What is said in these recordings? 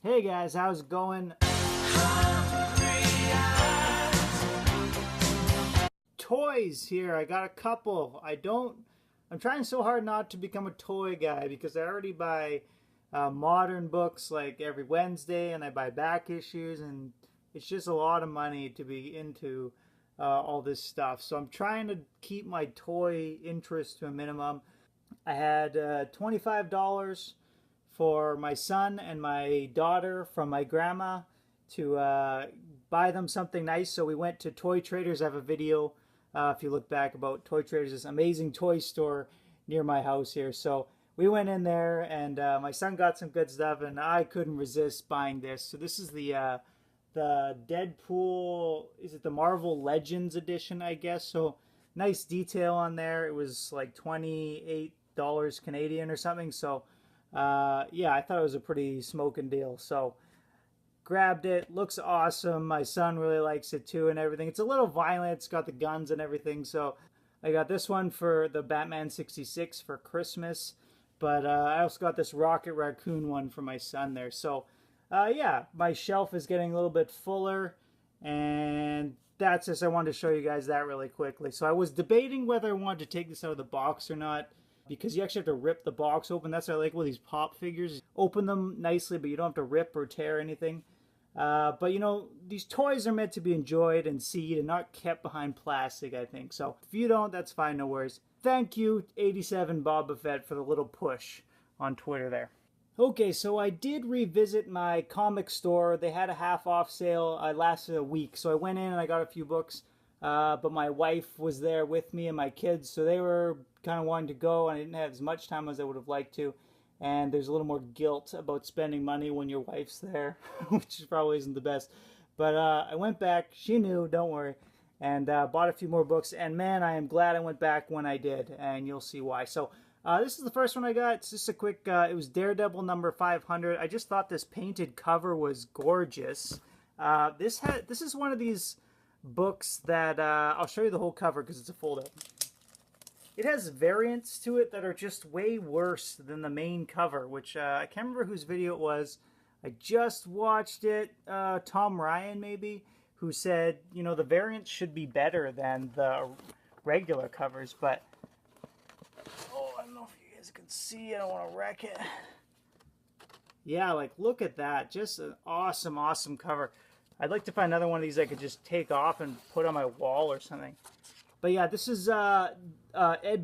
Hey guys, how's it going? Toys here. I got a couple. I'm trying so hard not to become a toy guy because I already buy modern books like every Wednesday and I buy back issues, and it's just a lot of money to be into all this stuff. So I'm trying to keep my toy interest to a minimum. I had $25 for my son and my daughter from my grandma to buy them something nice. So we went to Toy Traders. I have a video, if you look back, about Toy Traders, this amazing toy store near my house here. So we went in there, and my son got some good stuff, and I couldn't resist buying this. So this is the Deadpool. Is it the Marvel Legends edition, I guess? So nice detail on there. It was like $28 Canadian or something. So yeah, I thought it was a pretty smoking deal. So grabbed it. Looks awesome. My son really likes it too and everything. It's a little violent. It's got the guns and everything. So I got this one for the Batman 66 for Christmas. But I also got this Rocket Raccoon one for my son there. So yeah, my shelf is getting a little bit fuller. And that's just, I wanted to show you guys that really quickly. So I was debating whether I wanted to take this out of the box or not, because you actually have to rip the box open. That's what I like with these pop figures. Open them nicely, but you don't have to rip or tear anything. But you know, these toys are meant to be enjoyed and seen and not kept behind plastic, I think. So if you don't, that's fine, no worries. Thank you, 87 Boba Fett, for the little push on Twitter there. Okay, so I did revisit my comic store. They had a half off sale. I lasted a week. So I went in and I got a few books. But my wife was there with me and my kids, so they were kind of wanting to go, and I didn't have as much time as I would have liked to. And there's a little more guilt about spending money when your wife's there, which probably isn't the best. But I went back. She knew, don't worry. And bought a few more books. And man, I am glad I went back when I did, and you'll see why. So this is the first one I got. It's just a quick, it was Daredevil number 500. I just thought this painted cover was gorgeous. This is one of these books that I'll show you the whole cover because it's a fold-out. It has variants to it that are just way worse than the main cover, which I can't remember whose video it was. I just watched it. Tom Ryan, maybe, who said, you know, the variants should be better than the regular covers. But, oh, I don't know if you guys can see. I don't want to wreck it. Yeah, like, look at that. Just an awesome, awesome cover. I'd like to find another one of these I could just take off and put on my wall or something. But yeah, this is Ed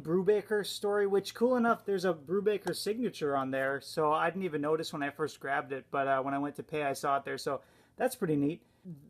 Brubaker's story, which, cool enough, there's a Brubaker signature on there. So I didn't even notice when I first grabbed it, but when I went to pay, I saw it there. So that's pretty neat.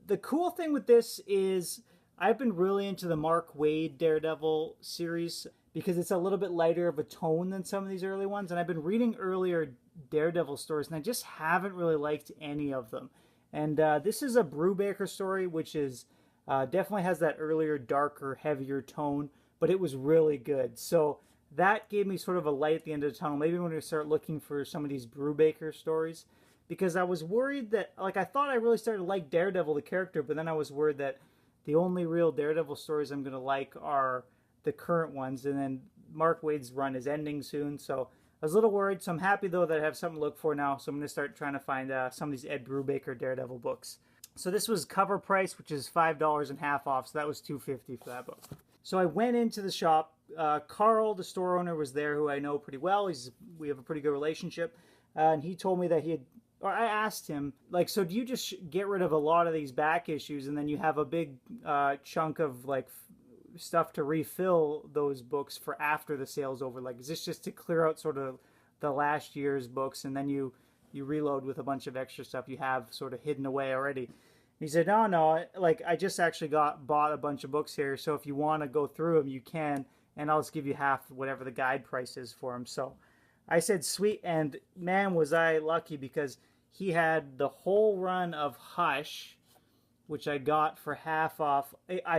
The cool thing with this is I've been really into the Mark Waid Daredevil series because it's a little bit lighter of a tone than some of these early ones. And I've been reading earlier Daredevil stories, and I just haven't really liked any of them. And this is a Brubaker story, which is definitely has that earlier, darker, heavier tone, but it was really good. So that gave me sort of a light at the end of the tunnel. Maybe I'm going to start looking for some of these Brubaker stories, because I was worried that, like, I thought I really started to like Daredevil, the character, but then I was worried that the only real Daredevil stories I'm going to like are the current ones, and then Mark Waid's run is ending soon, so I was a little worried. So I'm happy, though, that I have something to look for now, so I'm going to start trying to find some of these Ed Brubaker Daredevil books. So this was cover price, which is $5 and half off, so that was $2.50 for that book. So I went into the shop. Carl, the store owner, was there, who I know pretty well. We have a pretty good relationship, and he told me that he had, or I asked him, like, so do you just get rid of a lot of these back issues, and then you have a big chunk of, like, stuff to refill those books for after the sale's over? Like, is this just to clear out sort of the last year's books, and then you reload with a bunch of extra stuff you have sort of hidden away already? He said, no, like, I just actually bought a bunch of books here, so if you want to go through them, you can, and I'll just give you half whatever the guide price is for them. So I said, sweet, and man, was I lucky, because he had the whole run of Hush, which I got for half off.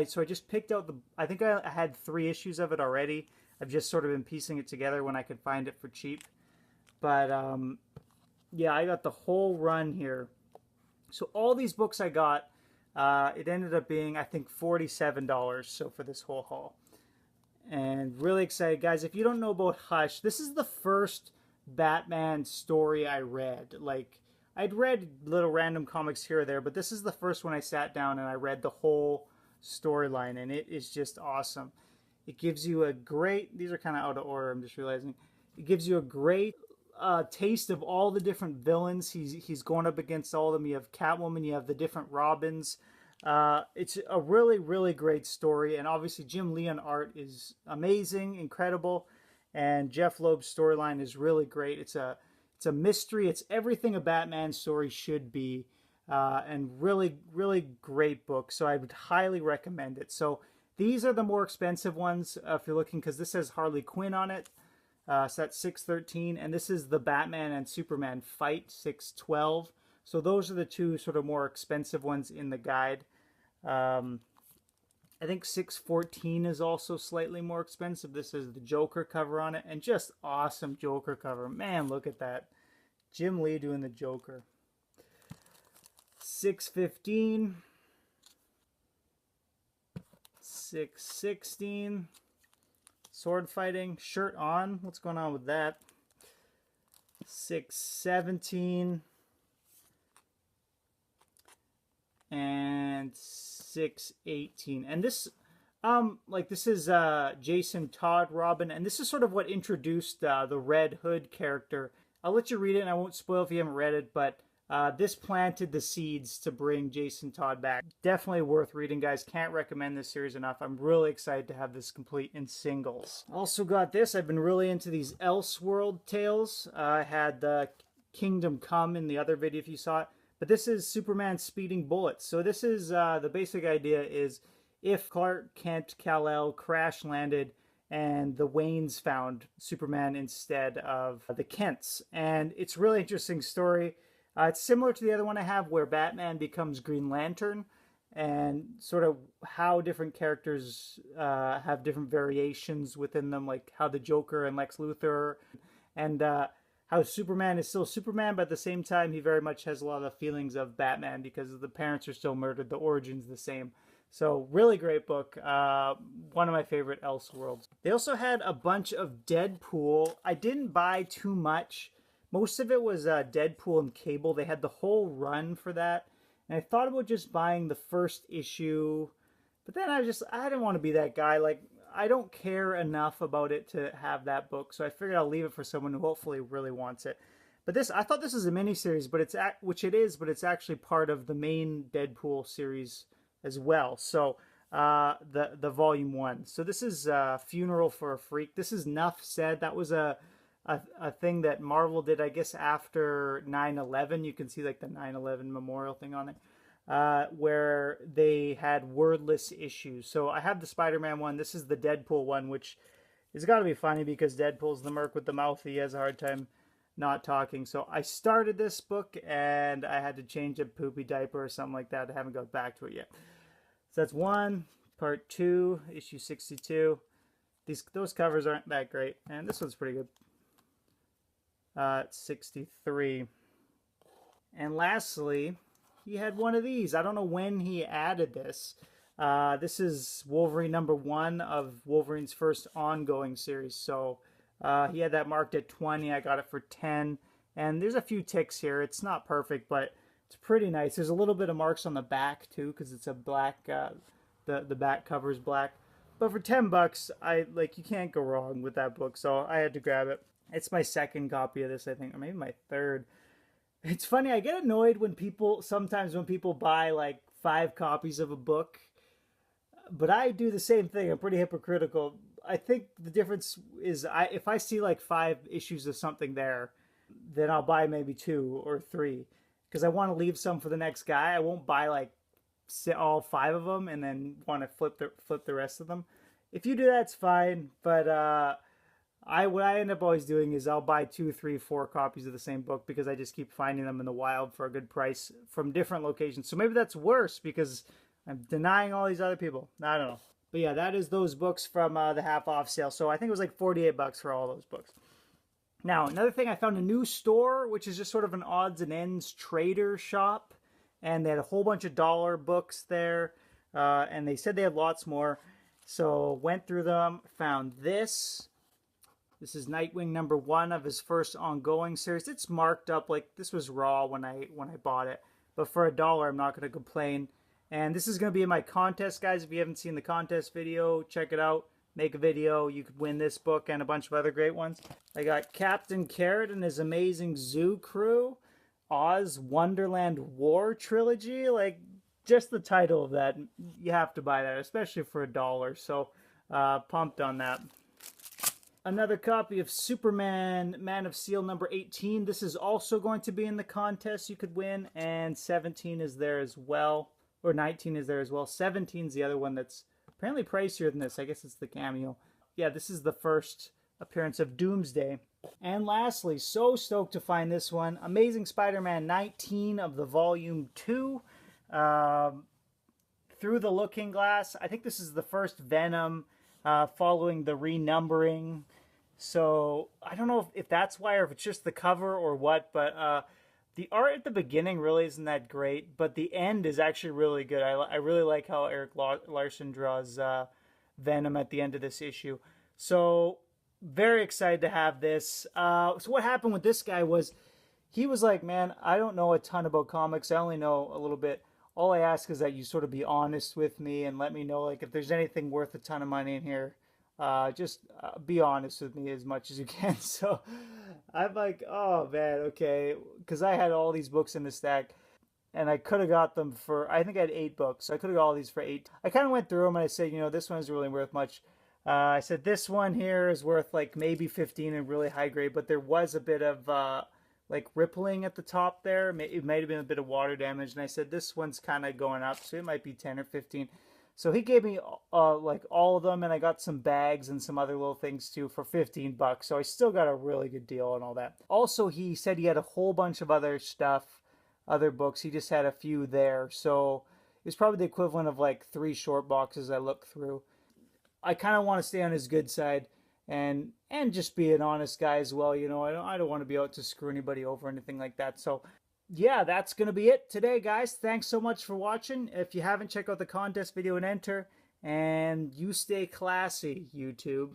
So I just picked out I think I had 3 issues of it already. I've just sort of been piecing it together when I could find it for cheap. But yeah, I got the whole run here. So all these books I got, it ended up being, I think, $47 so for this whole haul. And really excited. Guys, if you don't know about Hush, this is the first Batman story I read. Like, I'd read little random comics here or there, but this is the first one I sat down and I read the whole storyline, and it is just awesome. It gives you a great, these are kind of out of order, I'm just realizing. It gives you a great taste of all the different villains. He's going up against all of them. You have Catwoman, you have the different Robins. It's a really, really great story, and obviously Jim Lee on art is amazing, incredible, and Jeff Loeb's storyline is really great. It's a mystery. It's everything a Batman story should be, and really, really great book. So I would highly recommend it. So these are the more expensive ones if you're looking, because this has Harley Quinn on it. So that's $6.13, and this is the Batman and Superman fight, $6.12. So those are the two sort of more expensive ones in the guide. I think $6.14 is also slightly more expensive. This is the Joker cover on it, and just awesome Joker cover. Man, look at that. Jim Lee doing the Joker. $6.15. $6.16. Sword fighting. Shirt on. What's going on with that? $6.17. And $6.18. And this this is Jason Todd Robin, and this is sort of what introduced the Red Hood character. I'll let you read it, and I won't spoil if you haven't read it, but this planted the seeds to bring Jason Todd back. Definitely worth reading, guys. Can't recommend this series enough. I'm really excited to have this complete in singles. Also got this. I've been really into these Elseworld tales. I had the Kingdom Come in the other video if you saw it. But this is Superman speeding bullets. So this is, the basic idea is if Clark Kent, Kal-El crash landed and the Waynes found Superman instead of the Kents. And it's a really interesting story. It's similar to the other one I have where Batman becomes Green Lantern, and sort of how different characters have different variations within them, like how the Joker and Lex Luthor, and how Superman is still Superman, but at the same time, he very much has a lot of the feelings of Batman because the parents are still murdered. The origin's the same. So really great book. One of my favorite Elseworlds. They also had a bunch of Deadpool. I didn't buy too much. Most of it was Deadpool and Cable. They had the whole run for that. And I thought about just buying the first issue. But then I didn't want to be that guy. Like, I don't care enough about it to have that book, so I figured I'll leave it for someone who hopefully really wants it. But this, I thought this was a mini-series, but which it is, but it's actually part of the main Deadpool series as well. So the volume 1. So this is Funeral for a Freak. This is Nuff Said. That was a thing that Marvel did, I guess, after 9/11. You can see like the 9/11 memorial thing on it. Where they had wordless issues. So I have the Spider-Man one. This is the Deadpool one, which has got to be funny because Deadpool's the merc with the mouth. He has a hard time not talking. So I started this book and I had to change a poopy diaper or something like that. I haven't got back to it yet. So that's 1, part 2, issue 62. Those covers aren't that great. And this one's pretty good. It's 63. And lastly, he had one of these. I don't know when he added this. This is Wolverine #1 of Wolverine's first ongoing series. So he had that marked at 20. I got it for 10. And there's a few ticks here. It's not perfect, but it's pretty nice. There's a little bit of marks on the back too, because it's a black. The back cover is black. But for $10, you can't go wrong with that book. So I had to grab it. It's my second copy of this, I think, or maybe my third. It's funny, I get annoyed when sometimes when people buy like 5 copies of a book, but I do the same thing. I'm pretty hypocritical. I think the difference is if I see like 5 issues of something there, then I'll buy maybe 2 or 3 because I want to leave some for the next guy. I won't buy like all 5 of them and then want to flip the rest of them. If you do that, it's fine, but what I end up always doing is I'll buy 2, 3, 4 copies of the same book because I just keep finding them in the wild for a good price from different locations. So maybe that's worse because I'm denying all these other people. I don't know. But yeah, that is those books from the half off sale. So I think it was like $48 for all those books. Now, another thing, I found a new store, which is just sort of an odds and ends trader shop. And they had a whole bunch of dollar books there. And they said they had lots more. So went through them, found this. This is Nightwing #1 of his first ongoing series. It's marked up, like this was raw when I bought it, but for $1 I'm not going to complain. And this is going to be in my contest, guys. If you haven't seen the contest video, check it out. Make a video. You could win this book and a bunch of other great ones. I got Captain Carrot and his amazing zoo crew, Oz Wonderland War trilogy. Like, just the title of that, you have to buy that, especially for $1. So pumped on that. Another copy of Superman Man of Steel #18. This is also going to be in the contest you could win, and 17 is there as well, or 19 is there as well. 17 is the other one that's apparently pricier than this. I guess it's the cameo. Yeah, this is the first appearance of Doomsday. And lastly, so stoked to find this one, Amazing Spider-Man 19 of the Volume 2. Through the Looking Glass. I think this is the first Venom following the renumbering. So I don't know if that's why, or if it's just the cover or what, but the art at the beginning really isn't that great, but the end is actually really good. I really like how Eric Larson draws Venom at the end of this issue. So very excited to have this. So what happened with this guy was, he was like, man, I don't know a ton about comics. I only know a little bit. All I ask is that you sort of be honest with me and let me know, like, if there's anything worth a ton of money in here, just be honest with me as much as you can. So I'm like, oh man, okay, because I had all these books in the stack, and I could have got them for, I think I had 8 books, so I could have got all these for 8. I kind of went through them and I said, you know, this one's really worth much. I said this one here is worth like maybe 15 and really high grade, but there was a bit of like rippling at the top there. It might have been a bit of water damage, and I said this one's kind of going up, so it might be 10 or 15. So he gave me like all of them, and I got some bags and some other little things too for 15 bucks. So I still got a really good deal and all that. Also, he said he had a whole bunch of other stuff, other books. He just had a few there. So it was probably the equivalent of like 3 short boxes I looked through. I kind of want to stay on his good side and just be an honest guy as well. You know, I don't want to be out to screw anybody over or anything like that. So yeah, that's going to be it today, guys. Thanks so much for watching. If you haven't, check out the contest video and enter. And you stay classy, YouTube.